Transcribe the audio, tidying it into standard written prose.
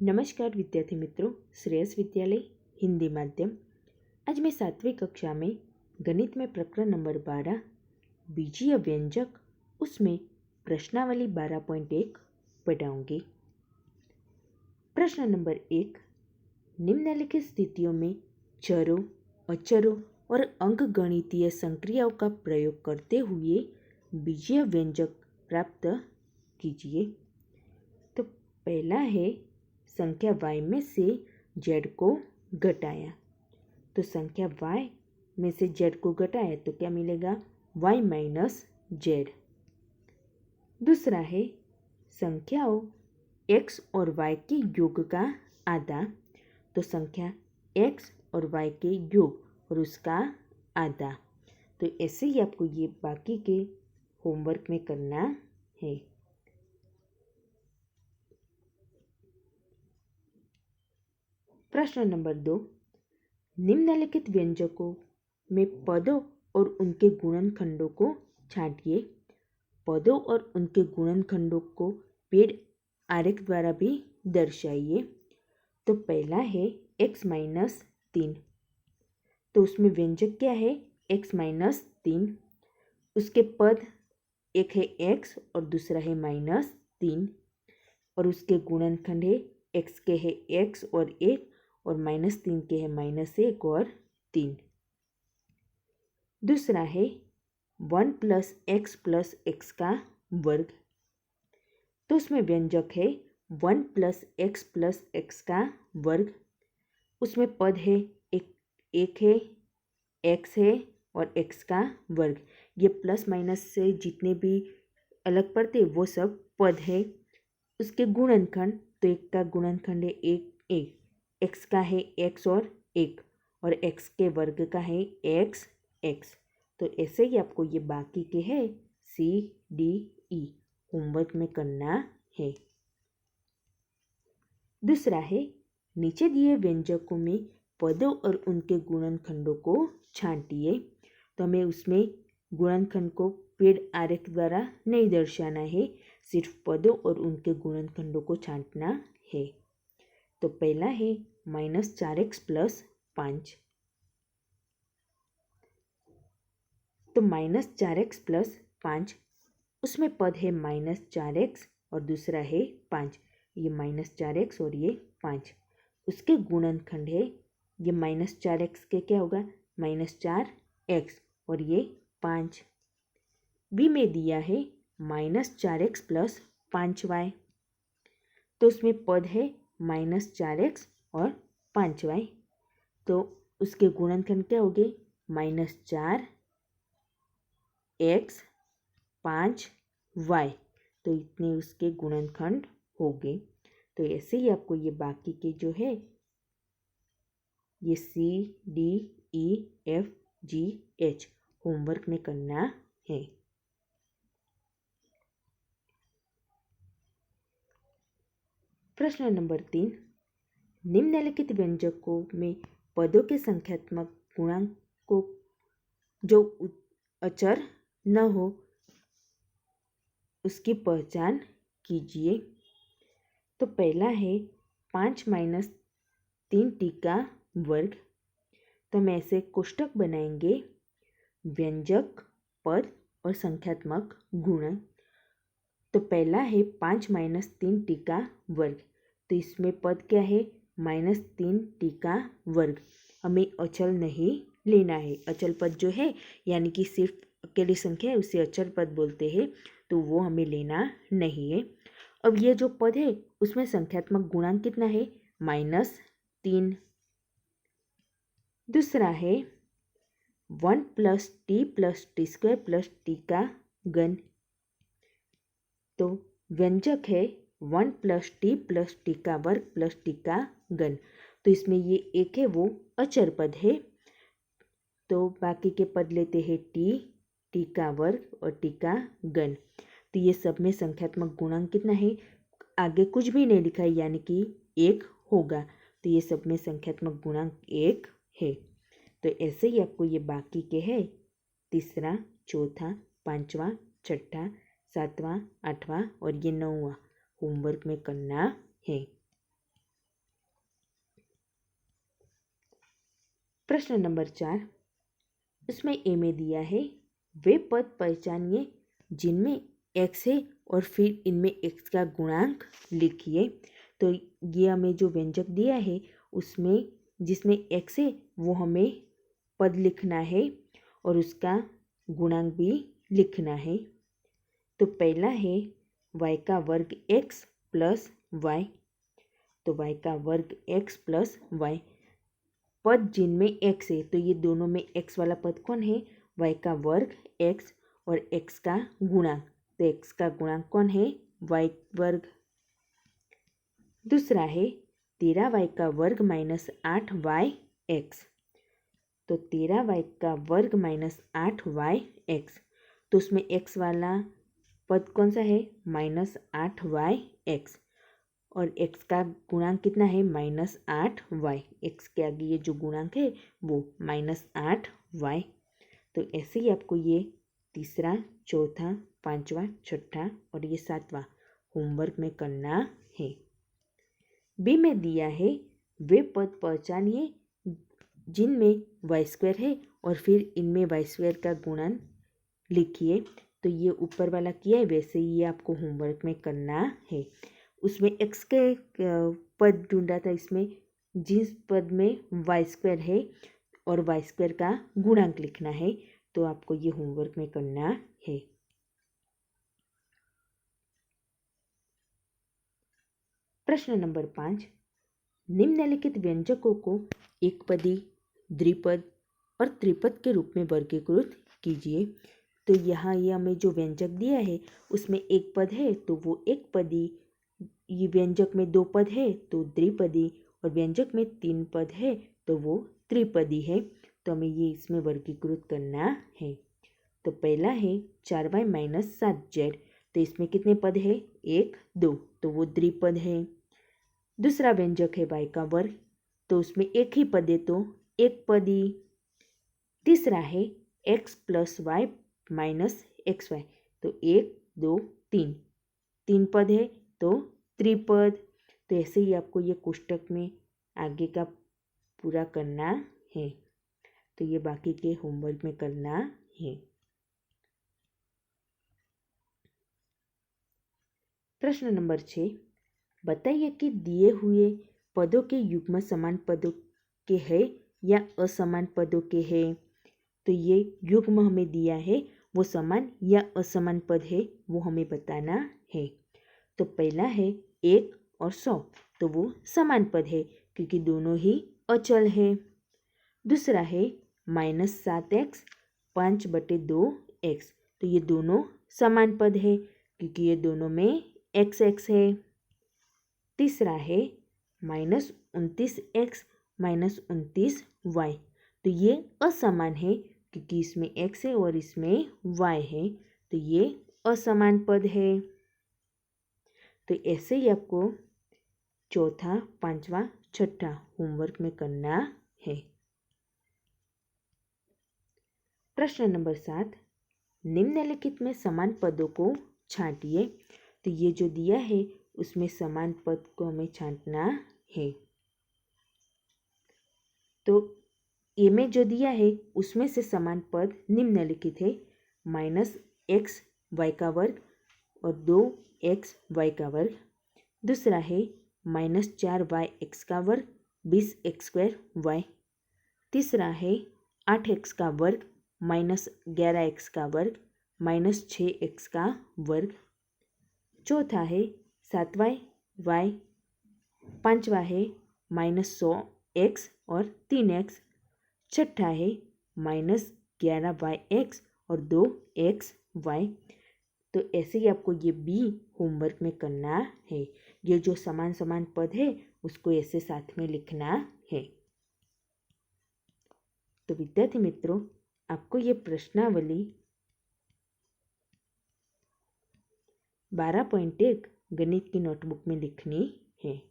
नमस्कार विद्यार्थी मित्रों, श्रेयस विद्यालय हिंदी माध्यम। आज मैं 7वीं कक्षा में गणित में प्रकरण नंबर 12 बीजीय व्यंजक उसमें प्रश्नावली 12.1 पढ़ाऊंगी। प्रश्न नंबर 1, निम्नलिखित स्थितियों में चरों, अचरों और अंकगणितीय संक्रियाओं का प्रयोग करते हुए बीजीय व्यंजक प्राप्त कीजिए। तो पहला है संख्या y में से z को घटाया। तो संख्या y में से z को घटाया तो क्या मिलेगा? y minus z। दूसरा है संख्याओं x और y के योग का आधा। तो संख्या x और y के योग और उसका आधा। तो ऐसे ही आपको ये बाकी के होमवर्क में करना है। प्रश्न नंबर 2, निम्नलिखित व्यंजकों में पदों और उनके गुणनखंडों को छांटिए। पदों और उनके गुणनखंडों को पेड़ आरेख द्वारा भी दर्शाइए। तो पहला है x माइनस 3। तो उसमें व्यंजक क्या है? x minus 3। उसके पद एक है x और दूसरा है माइनस 3 और उसके गुणनखंड है x के है x और 1 और माइनस 3 के है माइनस 1 और 3। दूसरा है 1 प्लस एक्स का वर्ग। तो उसमें व्यंजक है 1 प्लस एक्स का वर्ग। उसमें पद है एक है x है और x का वर्ग। ये प्लस माइनस से जितने भी अलग पड़ते वो सब पद है। उसके गुणनखंड, तो एक का गुणनखंड है एक, x का है x और 1 और x के वर्ग का है x। तो ऐसे ही आपको ये बाकी के है CDE होमवर्क में करना है। दूसरा है नीचे दिए व्यंजकों में पदों और उनके गुणनखंडों को छांटिए। तो हमें उसमें गुणनखंड को पेड़ आरेख द्वारा नहीं दर्शाना है, सिर्फ पदों और उनके गुणनखंडों को छांटना है। तो पहला है -4x प्लस 5। तो -4x प्लस 5 उसमें पद है -4x और दूसरा है 5। ये -4x और ये 5। उसके गुणनखंड है ये -4x के क्या होगा? -4x और ये 5। बी में दिया है -4x प्लस 5y। तो उसमें पद है -4x और 5y। तो उसके गुणनखंड क्या हो गए? -4x 5y। तो इतने उसके गुणनखंड हो गए। तो ऐसे ही आपको ये बाकी के जो है ये CDEFGH होमवर्क में करना है। प्रश्न नंबर 3, निम्नलिखित व्यंजकों में पदों के संख्यात्मक गुणांकों जो अचर न हो उसकी पहचान कीजिए। तो पहला है 5 माइनस 3t का वर्ग। तो हम ऐसे कोष्टक बनाएंगे व्यंजक, पद और संख्यात्मक गुणन। तो पहला है 5 माइनस 3t का वर्ग। तो इसमें पद क्या है? -3t का वर्ग। हमें अचल नहीं लेना है। अचल पद जो है यानी कि सिर्फ अकेली संख्या है उसे अचल पद बोलते हैं, तो वो हमें लेना नहीं है। अब ये जो पद है उसमें संख्यात्मक गुणांक कितना है? -3। दूसरा है 1 plus T square plus T का घन। तो व्यंजक है 1 प्लस टी का वर्ग प्लस टी का घन। तो इसमें ये एक है वो अचर पद है, तो बाकी के पद लेते हैं टी का वर्ग और टी का घन। तो ये सब में संख्यात्मक गुणांक कितना है? आगे कुछ भी नहीं लिखा है यानी कि 1 होगा। तो ये सब में संख्यात्मक गुणांक 1 है। तो ऐसे ही आपको ये बाकी के है तीसरा, चौथा, पांचवा, छठा, सातवां, आठवां और ये 9वां होमवर्क में करना है। प्रश्न नंबर 4, उसमें ए में दिया है वे पद पहचानिए जिनमें x है और फिर इनमें x का गुणांक लिखिए। तो ये हमें जो व्यंजक दिया है उसमें जिसमें x है वो हमें पद लिखना है और उसका गुणांक भी लिखना है। तो पहला है y का वर्ग x प्लस वाई। तो y का वर्ग x प्लस वाई, पद जिनमें x है तो ये दोनों में x वाला पद कौन है, y का वर्ग x और x का गुणांक। तो x का गुणांक कौन है, y वर्ग। दूसरा है 13y का वर्ग माइनस 8y(x). तो 13y का वर्ग माइनस 8y(x), तो उसमें x वाला पद कौन सा है, माइनस 8y(x) और x का गुणांक कितना है, माइनस 8y। x के आगे ये जो गुणांक है वो माइनस 8y। तो ऐसे ही आपको ये तीसरा, चौथा, पांचवा, छठा और ये सातवां होमवर्क में करना है। बी में दिया है वे पद पहचानिए जिनमें वाई स्क्वायर है और फिर इनमें वाई स्क्वायर का गुणन लिखिए। तो ये ऊपर वाला किया है वैसे ही ये आपको होमवर्क में करना है। उसमें x के पद ढूंढा था, इसमें जिस पद में वाई स्क्वायर है और वाई स्क्वायर का गुणांक लिखना है। तो आपको ये होमवर्क में करना है। प्रश्न नंबर 5, निम्नलिखित व्यंजकों को एक पदी, द्विपद और त्रिपद के रूप में वर्गीकृत कीजिए। तो यहाँ ये हमें जो व्यंजक दिया है उसमें एक पद है तो वो एक पदी, ये व्यंजक में दो पद है तो द्विपदी और व्यंजक में तीन पद है तो वो त्रिपदी है। तो हमें ये इसमें वर्गीकृत करना है। तो पहला है 4y माइनस 7z। तो इसमें कितने पद है, 1, 2, तो वो द्विपद है। दूसरा व्यंजक है y का वर्ग, तो उसमें एक ही पद है तो एक पदी। तीसरा है x plus y minus x y. तो 1, 2, 3, तीन पद है तो त्रिपद। तो ऐसे ही आपको ये कोष्टक में आगे का पूरा करना है। तो ये बाकी के होमवर्क में करना है। प्रश्न नंबर 6, बताइए कि दिए हुए पदों के युग्म समान पदों के हैं या असमान पदों के हैं। तो ये युग्म हमें दिया है, वो समान या असमान पद है वो हमें बताना है। तो पहला है 1 और 100, तो वो समान पद है क्योंकि दोनों ही अचल है। दूसरा है माइनस 7x 5/2x, तो ये दोनों समान पद है क्योंकि ये दोनों में x है। तीसरा है माइनस 29x माइनस 29y, तो ये असमान है क्योंकि इसमें x है और इसमें y है, तो ये असमान पद है। तो ऐसे ही आपको चौथा, पांचवा, छठा होमवर्क में करना है। प्रश्न नंबर 7, निम्नलिखित में समान पदों को छांटिए। तो ये जो दिया है उसमें समान पद को हमें छांटना है। तो ए में जो दिया है उसमें से समान पद निम्नलिखित है, माइनस एक्स वाई का वर्ग और 2x वाई का वर्ग। दूसरा है माइनस 4y एक्स का वर्ग 20x² वाई। तीसरा है 8x का वर्ग माइनस 11x का वर्ग माइनस 6x का वर्ग। चौथा है 7y वाई। पांचवा है माइनस 100x और 3x। छठा है माइनस 11y(x) और 2x(y). तो ऐसे ही आपको ये बी होमवर्क में करना है। ये जो समान समान पद है उसको ऐसे साथ में लिखना है। तो विद्यार्थी मित्रों, आपको ये प्रश्नावली 12.1 गणित की नोटबुक में लिखनी है।